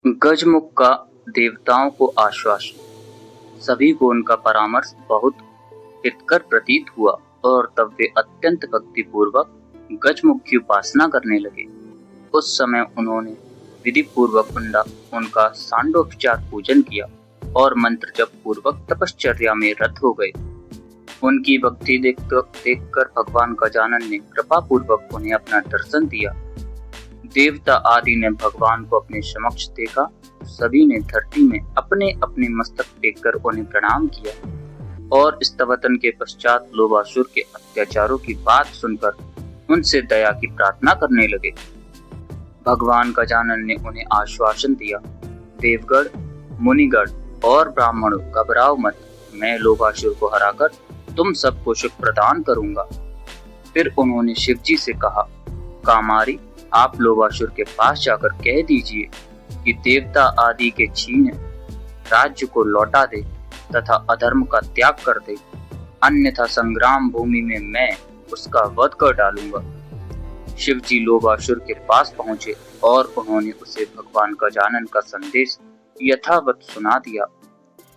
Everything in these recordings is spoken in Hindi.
गजमुख का देवताओं को आश्वासन। सभी को उनका परामर्श बहुत हितकर प्रतीत हुआ और तब वे अत्यंत भक्तिपूर्वक गजमुख की उपासना करने लगे। उस समय उन्होंने विधि पूर्वक उनका सांडोपचार पूजन किया और मंत्र जप पूर्वक तपश्चर्या में रत हो गए। उनकी भक्ति देखकर भगवान गजानन ने कृपा पूर्वक उन्हें अपना दर्शन दिया। देवता आदि ने भगवान को अपने समक्ष देखा। सभी ने धरती में अपने अपने मस्तक टेककर उन्हें प्रणाम किया और स्तवतन के पश्चात लोभासुर के अत्याचारों की बात सुनकर उनसे दया की प्रार्थना करने लगे। भगवान गजानन ने उन्हें आश्वासन दिया, देवगण, मुनिगण और ब्राह्मणों, घबराओ मत, मैं लोभासुर को हराकर तुम सबको सुख प्रदान करूंगा। फिर उन्होंने शिवजी से कहा, कामारी, आप लोभासुर के पास जाकर कह दीजिए कि देवता आदि के छीने राज्य को लौटा दे तथा अधर्म का त्याग कर दे, अन्यथा संग्राम भूमि में मैं उसका वध कर डालूंगा। शिवजी लोभासुर के पास पहुंचे और उन्होंने उसे भगवान गजानन का संदेश यथावत सुना दिया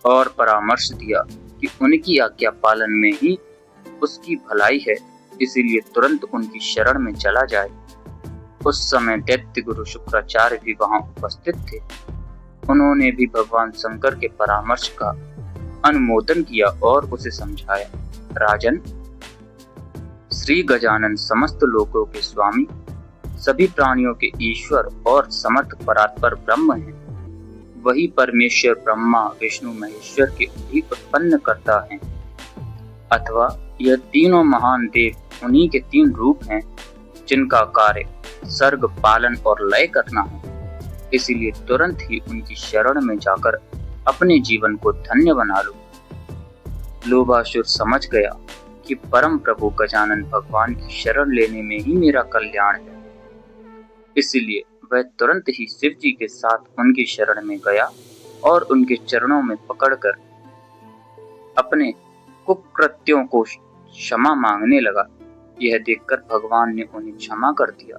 और परामर्श दिया कि उनकी आज्ञा पालन में ही उसकी भलाई है, इसीलिए तुरंत उनकी शरण में चला जाए। उस समय दैत्य गुरु शुक्राचार्य भी वहां उपस्थित थे। उन्होंने भी भगवान शंकर के परामर्श का अनुमोदन किया और उसे समझाया, राजन, श्री गजानन समस्त लोकों के स्वामी, सभी प्राणियों के ईश्वर और समर्थ परात्पर ब्रह्म हैं। वही परमेश्वर ब्रह्मा, विष्णु, महेश्वर के भी उत्पन्न करता है। अथवा यह तीनों महान देव उन्हीं के तीन रूप हैं जिनका कार्य सर्ग, पालन और लय करना है। इसीलिए तुरंत ही उनकी शरण में जाकर अपने जीवन को धन्य बना लो। लोभासुर समझ गया कि परम प्रभु गजानन भगवान की शरण लेने में ही मेरा कल्याण है। इसलिए वह तुरंत ही शिव जी के साथ उनकी शरण में गया और उनके चरणों में पकड़कर अपने कुकृत्यों को क्षमा मांगने लगा। यह देखकर भगवान ने उन्हें क्षमा कर दिया।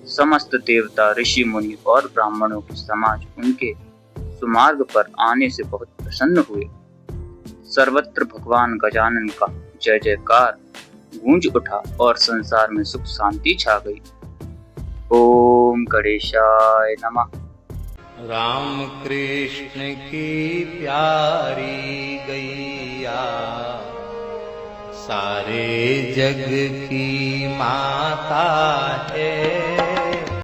समस्त देवता, ऋषि, मुनि और ब्राह्मणों के समाज उनके सुमार्ग पर आने से बहुत प्रसन्न हुए। सर्वत्र भगवान गजानन का जय जयकार गूंज उठा और संसार में सुख शांति छा गई। ओम गणेशाय नमः। राम कृष्ण की प्यारी गैया, सारे जग की माता है।